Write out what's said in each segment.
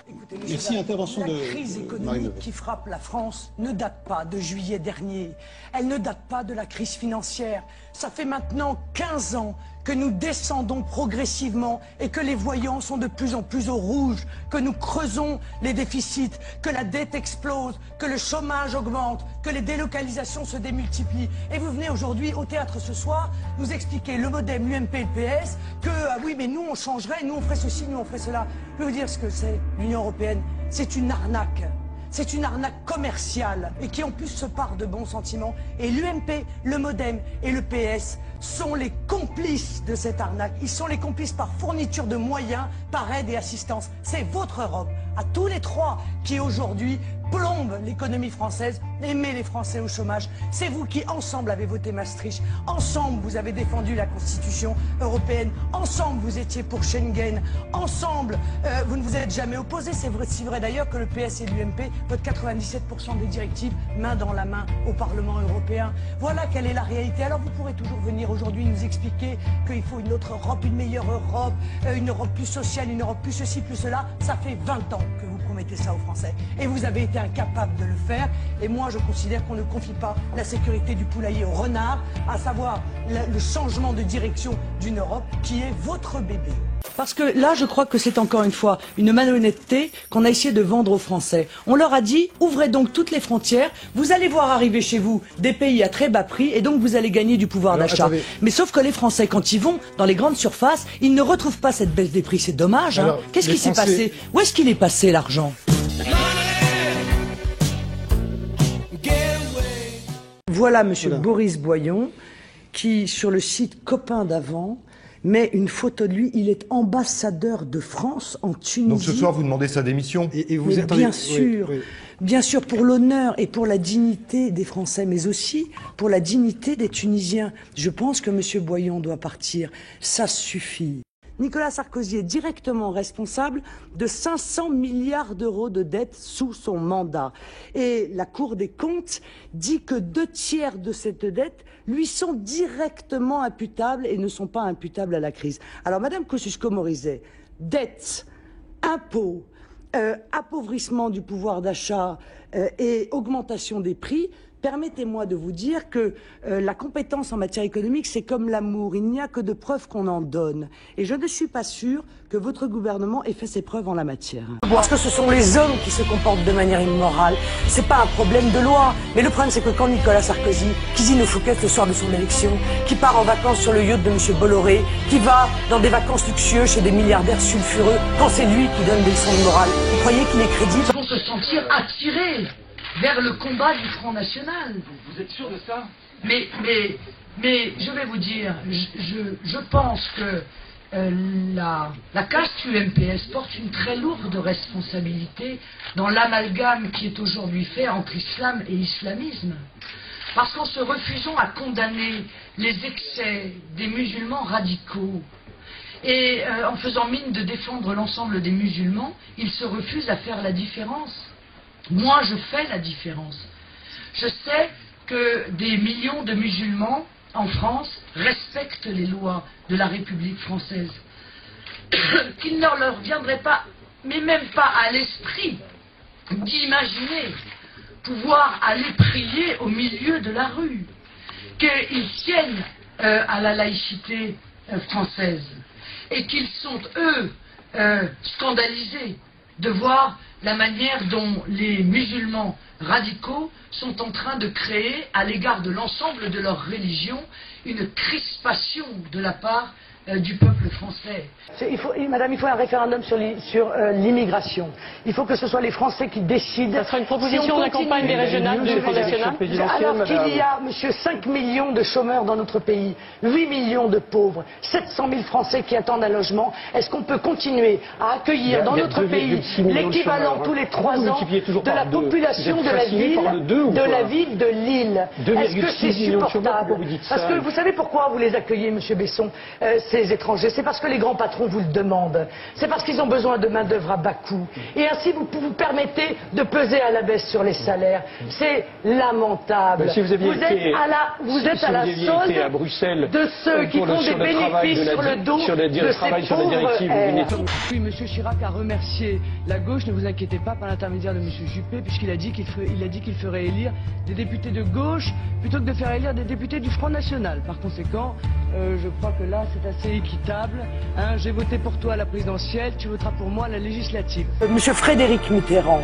Écoutez, Merci, intervention de la crise économique qui frappe la France ne date pas de juillet dernier. Elle ne date pas de la crise financière. Ça fait maintenant 15 ans que nous descendons progressivement et que les voyants sont de plus en plus au rouge, que nous creusons les déficits, que la dette explose, que le chômage augmente, que les délocalisations se démultiplient. Et vous venez aujourd'hui au théâtre ce soir nous expliquer, le MoDem, l'UMP et le PS, que oui mais nous on changerait, nous on ferait ceci, nous on ferait cela. Je peux vous dire ce que c'est l'Union européenne, c'est une arnaque. C'est une arnaque commerciale et qui en plus se part de bons sentiments. Et l'UMP, le MoDem et le PS sont les complices de cette arnaque. Ils sont les complices par fourniture de moyens, par aide et assistance. C'est votre Europe, à tous les trois, qui aujourd'hui plombe l'économie française et met les Français au chômage. C'est vous qui, ensemble, avez voté Maastricht. Ensemble, vous avez défendu la Constitution européenne. Ensemble, vous étiez pour Schengen. Ensemble, vous ne vous êtes jamais opposés. C'est si vrai d'ailleurs que le PS et l'UMP votent 97% des directives main dans la main au Parlement européen. Voilà quelle est la réalité. Alors vous pourrez toujours venir aujourd'hui nous expliquer qu'il faut une autre Europe, une meilleure Europe, une Europe plus sociale, une Europe plus ceci, plus cela. Ça fait 20 ans que vous promettez ça aux Français. Et vous avez été incapable de le faire. Et moi, je considère qu'on ne confie pas la sécurité du poulailler au renard, à savoir le changement de direction d'une Europe qui est votre bébé. Parce que là, je crois que c'est encore une fois une malhonnêteté qu'on a essayé de vendre aux Français. On leur a dit, ouvrez donc toutes les frontières, vous allez voir arriver chez vous des pays à très bas prix et donc vous allez gagner du pouvoir d'achat. Mais sauf que les Français, quand ils vont dans les grandes surfaces, ils ne retrouvent pas cette baisse des prix. C'est dommage. Hein. Qu'est-ce qui s'est passé? Où est-ce qu'il est passé l'argent? Voilà monsieur Boris Boyon qui, sur le site Copain d'avant, met une photo de lui. Il est ambassadeur de France en Tunisie. Donc ce soir, vous demandez sa démission. Et vous êtes bien sûr, bien sûr, pour l'honneur et pour la dignité des Français, mais aussi pour la dignité des Tunisiens. Je pense que monsieur Boyon doit partir. Ça suffit. Nicolas Sarkozy est directement responsable de 500 milliards d'euros de dettes sous son mandat. Et la Cour des comptes dit que 2/3 de cette dette lui sont directement imputables et ne sont pas imputables à la crise. Alors, Madame Kosciusko-Morizet, dette, impôts, appauvrissement du pouvoir d'achat et augmentation des prix, permettez-moi de vous dire que la compétence en matière économique, c'est comme l'amour. Il n'y a que de preuves qu'on en donne. Et je ne suis pas sûre que votre gouvernement ait fait ses preuves en la matière. Parce que ce sont les hommes qui se comportent de manière immorale. C'est pas un problème de loi. Mais le problème, c'est que quand Nicolas Sarkozy cuisine au Fouquet le soir de son élection, qui part en vacances sur le yacht de M. Bolloré, qui va dans des vacances luxueuses chez des milliardaires sulfureux, quand c'est lui qui donne des leçons de morale, vous croyez qu'il est crédible? Ils vont se sentir attirés vers le combat du Front National. Vous êtes sûr de ça? Mais je vais vous dire, je pense que la caste UMPS porte une très lourde responsabilité dans l'amalgame qui est aujourd'hui fait entre islam et islamisme. Parce qu'en se refusant à condamner les excès des musulmans radicaux, et en faisant mine de défendre l'ensemble des musulmans, ils se refusent à faire la différence. Moi, je fais la différence. Je sais que des millions de musulmans en France respectent les lois de la République française. Qu'il ne leur viendrait pas, mais même pas à l'esprit, d'imaginer pouvoir aller prier au milieu de la rue. Qu'ils tiennent à la laïcité française. Et qu'ils sont, eux, scandalisés de voir la manière dont les musulmans radicaux sont en train de créer, à l'égard de l'ensemble de leur religion, une crispation de la part du peuple français. Madame, il faut un référendum sur l'immigration. Il faut que ce soit les Français qui décident. Ça sera une proposition de la campagne des régionales du Front National. Alors qu'il y a, monsieur, 5 millions de chômeurs dans notre pays, 8 millions de pauvres, 700 000 Français qui attendent un logement, est-ce qu'on peut continuer à accueillir dans notre pays l'équivalent tous les 3 ans de la population de la ville de Lille? Est-ce que c'est supportable? Parce que vous savez pourquoi vous les accueillez, monsieur Besson? ces étrangers, c'est parce que les grands patrons vous le demandent. C'est parce qu'ils ont besoin de main-d'œuvre à bas coût. Et ainsi, vous vous permettez de peser à la baisse sur les salaires. C'est lamentable. Si vous aviez êtes à la solde à Bruxelles, de ceux qui font des bénéfices sur le dos de ces pauvres. Oui, M. Chirac a remercié la gauche, ne vous inquiétez pas, par l'intermédiaire de M. Juppé, puisqu'il a dit qu'il ferait élire des députés de gauche plutôt que de faire élire des députés du Front National. Par conséquent, je crois que là, c'est assez équitable. Hein, j'ai voté pour toi à la présidentielle, tu voteras pour moi à la législative. Monsieur Frédéric Mitterrand,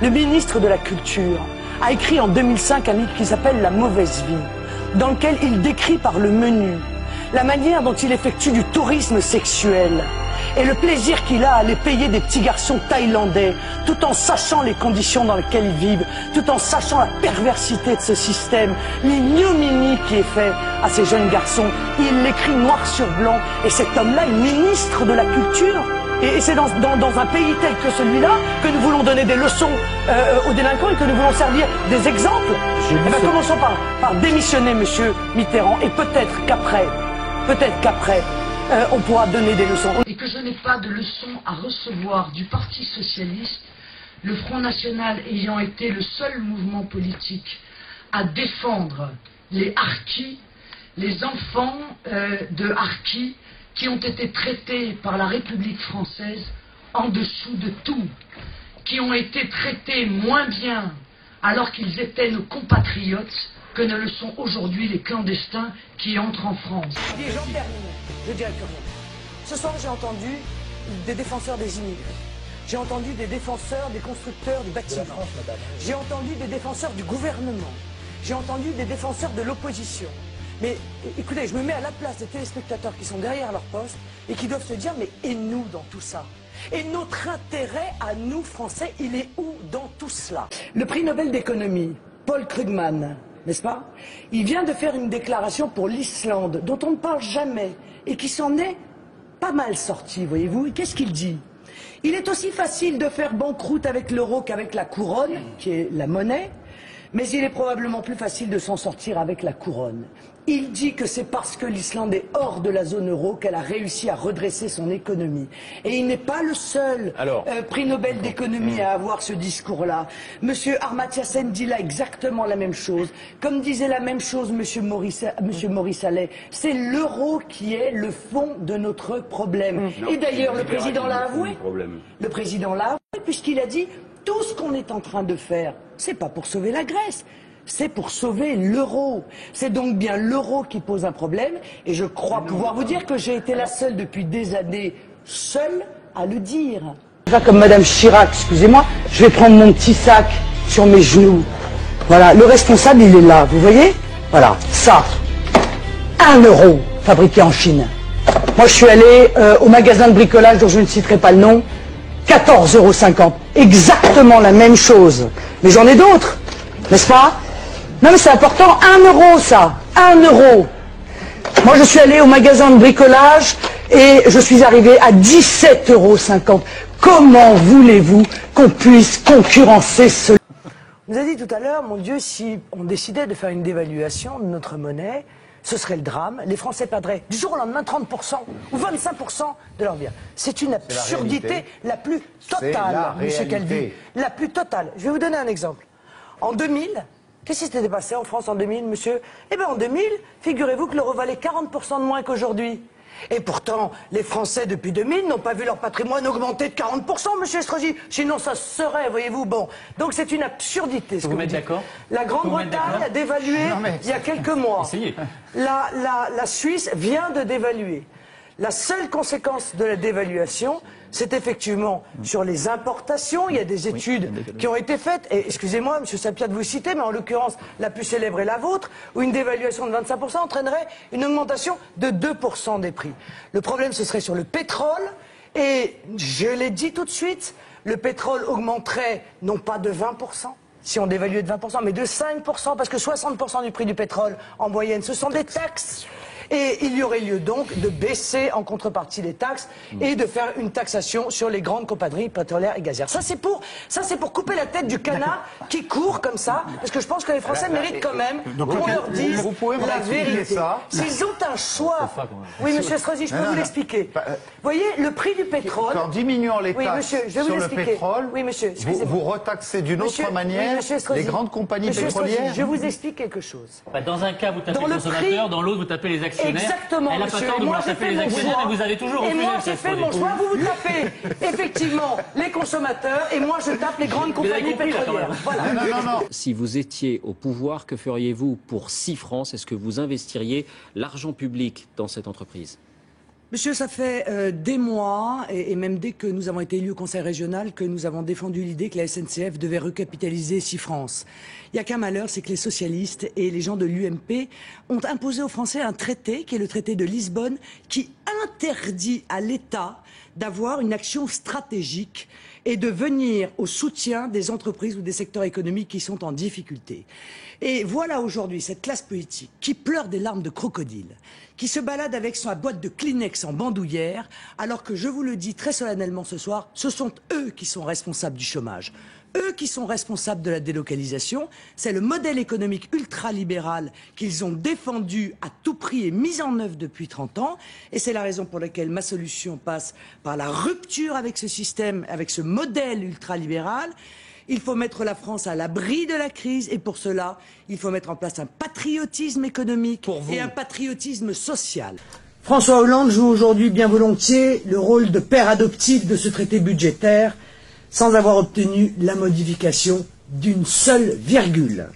le ministre de la Culture, a écrit en 2005 un livre qui s'appelle La mauvaise vie, dans lequel il décrit par le menu la manière dont il effectue du tourisme sexuel et le plaisir qu'il a à aller payer des petits garçons thaïlandais, tout en sachant les conditions dans lesquelles ils vivent, tout en sachant la perversité de ce système, l'ignominie qui est fait à ces jeunes garçons. Il l'écrit noir sur blanc, et cet homme-là est ministre de la Culture. Et c'est dans un pays tel que celui-là que nous voulons donner des leçons aux délinquants et que nous voulons servir des exemples. Eh bien, commençons par démissionner, monsieur Mitterrand, et peut-être qu'après, on pourra donner des leçons. Et que je n'ai pas de leçons à recevoir du Parti Socialiste, le Front National ayant été le seul mouvement politique à défendre les harkis, les enfants de harkis, qui ont été traités par la République française en dessous de tout, qui ont été traités moins bien alors qu'ils étaient nos compatriotes que ne le sont aujourd'hui les clandestins qui entrent en France. Et j'en termine, je dirais que rien. Ce soir, j'ai entendu des défenseurs des immigrés. J'ai entendu des défenseurs des constructeurs du bâtiment. J'ai entendu des défenseurs du gouvernement. J'ai entendu des défenseurs de l'opposition. Mais écoutez, je me mets à la place des téléspectateurs qui sont derrière leur poste et qui doivent se dire, mais et nous dans tout ça? Et notre intérêt à nous, Français, il est où dans tout cela? Le prix Nobel d'économie, Paul Krugman, n'est-ce pas? Il vient de faire une déclaration pour l'Islande, dont on ne parle jamais, et qui s'en est pas mal sorti, voyez-vous. Et qu'est-ce qu'il dit? Il est aussi facile de faire banqueroute avec l'euro qu'avec la couronne, qui est la monnaie, mais il est probablement plus facile de s'en sortir avec la couronne. Il dit que c'est parce que l'Islande est hors de la zone euro qu'elle a réussi à redresser son économie. Et il n'est pas le seul prix Nobel d'économie à avoir ce discours-là. Monsieur Amartya Sen dit là exactement la même chose. Comme disait la même chose Monsieur Maurice Allais, c'est l'euro qui est le fond de notre problème. Et d'ailleurs, le président l'a avoué. Le président l'a avoué puisqu'il a dit tout ce qu'on est en train de faire, c'est pas pour sauver la Grèce. C'est pour sauver l'euro. C'est donc bien l'euro qui pose un problème. Et je crois pouvoir vous dire que j'ai été la seule depuis des années, seule à le dire. Pas comme Madame Chirac, excusez-moi, je vais prendre mon petit sac sur mes genoux. Voilà, le responsable, il est là, vous voyez? Voilà, ça, 1 euro fabriqué en Chine. Moi, je suis allé au magasin de bricolage dont je ne citerai pas le nom, 14,50 €. Exactement la même chose. Mais j'en ai d'autres, n'est-ce pas? Non mais c'est important, 1 euro ça, 1 euro. Moi je suis allé au magasin de bricolage et je suis arrivé à 17,50 €. Comment voulez-vous qu'on puisse concurrencer ce... On nous a dit tout à l'heure, mon Dieu, si on décidait de faire une dévaluation de notre monnaie, ce serait le drame. Les Français perdraient du jour au lendemain 30% ou 25% de leur bien. C'est une absurdité la plus totale, monsieur Calvi. La plus totale. Je vais vous donner un exemple. En 2000, qu'est-ce qui s'était passé en France en 2000, monsieur? Eh bien en 2000, figurez-vous que l'euro valait 40% de moins qu'aujourd'hui. Et pourtant, les Français depuis 2000 n'ont pas vu leur patrimoine augmenter de 40%, monsieur Estrosi. Sinon ça se serait, voyez-vous. Bon, donc c'est une absurdité. Ce que vous mettez d'accord? La Grande-Bretagne a dévalué il y a quelques mois. Essayez. La Suisse vient de dévaluer. La seule conséquence de la dévaluation, c'est effectivement sur les importations. Il y a des études qui ont été faites, et excusez-moi, M. Sapia, de vous citer, mais en l'occurrence, la plus célèbre est la vôtre, où une dévaluation de 25% entraînerait une augmentation de 2% des prix. Le problème, ce serait sur le pétrole, et je l'ai dit tout de suite, le pétrole augmenterait non pas de 20%, si on dévaluait de 20%, mais de 5%, parce que 60% du prix du pétrole, en moyenne, ce sont des taxes. Et il y aurait lieu donc de baisser en contrepartie les taxes et de faire une taxation sur les grandes compagnies pétrolières et gazières. Ça c'est pour couper la tête du canard qui court comme ça, parce que je pense que les Français méritent quand même qu'on leur dise la vérité. S'ils ont un choix... Oui, monsieur Estrosi, je peux vous l'expliquer. Vous voyez, le prix du pétrole... En diminuant les taxes sur le pétrole, vous retaxez d'une autre manière les grandes compagnies pétrolières. Je vous explique quelque chose. Dans un cas, vous tapez les consommateurs, dans l'autre, vous tapez les actionnaires. Exactement, elle n'a pas tort de vouloir taper les actionnaires, mais vous avez toujours refusé. Et moi, j'ai fait mon choix, vous tapez effectivement les consommateurs, et moi, je tape les grandes compagnies pétrolières. Voilà. Non. Si vous étiez au pouvoir, que feriez-vous pour 6 francs? Est-ce que vous investiriez l'argent public dans cette entreprise? Monsieur, ça fait des mois, et même dès que nous avons été élus au Conseil régional, que nous avons défendu l'idée que la SNCF devait recapitaliser SeaFrance. Il n'y a qu'un malheur, c'est que les socialistes et les gens de l'UMP ont imposé aux Français un traité, qui est le traité de Lisbonne, qui interdit à l'État d'avoir une action stratégique et de venir au soutien des entreprises ou des secteurs économiques qui sont en difficulté. Et voilà aujourd'hui cette classe politique qui pleure des larmes de crocodile, qui se balade avec sa boîte de Kleenex en bandoulière, alors que je vous le dis très solennellement ce soir, ce sont eux qui sont responsables du chômage. Eux qui sont responsables de la délocalisation, c'est le modèle économique ultralibéral qu'ils ont défendu à tout prix et mis en œuvre depuis 30 ans. Et c'est la raison pour laquelle ma solution passe par la rupture avec ce système, avec ce modèle ultralibéral. Il faut mettre la France à l'abri de la crise et pour cela, il faut mettre en place un patriotisme économique et un patriotisme social. François Hollande joue aujourd'hui bien volontiers le rôle de père adoptif de ce traité budgétaire sans avoir obtenu la modification d'une seule virgule.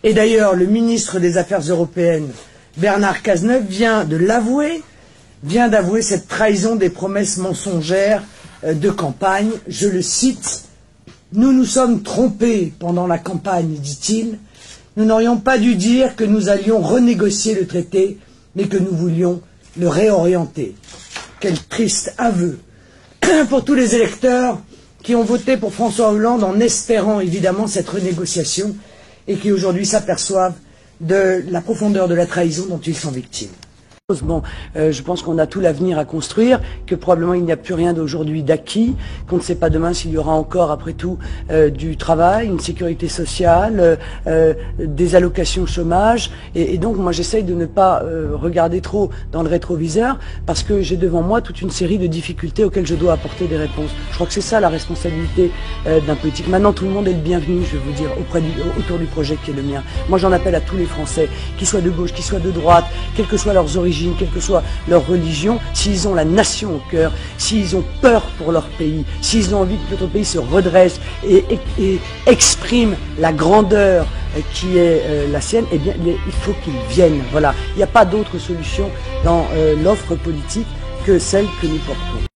Et d'ailleurs, le ministre des Affaires européennes, Bernard Cazeneuve, vient d'avouer cette trahison des promesses mensongères de campagne. Je le cite, « Nous nous sommes trompés pendant la campagne, dit-il. Nous n'aurions pas dû dire que nous allions renégocier le traité, mais que nous voulions le réorienter. » Quel triste aveu pour tous les électeurs qui ont voté pour François Hollande en espérant évidemment cette renégociation et qui aujourd'hui s'aperçoivent de la profondeur de la trahison dont ils sont victimes. Bon, je pense qu'on a tout l'avenir à construire, que probablement il n'y a plus rien d'aujourd'hui d'acquis, qu'on ne sait pas demain s'il y aura encore, après tout, du travail, une sécurité sociale, des allocations chômage. Et donc, moi, j'essaye de ne pas regarder trop dans le rétroviseur, parce que j'ai devant moi toute une série de difficultés auxquelles je dois apporter des réponses. Je crois que c'est ça la responsabilité d'un politique. Maintenant, tout le monde est le bienvenu, je vais vous dire, autour du projet qui est le mien. Moi, j'en appelle à tous les Français, qu'ils soient de gauche, qu'ils soient de droite, quelles que soient leurs origines, quelle que soit leur religion, s'ils ont la nation au cœur, s'ils ont peur pour leur pays, s'ils ont envie que notre pays se redresse et exprime la grandeur qui est la sienne, eh bien il faut qu'ils viennent. Voilà, il n'y a pas d'autre solution dans l'offre politique que celle que nous portons.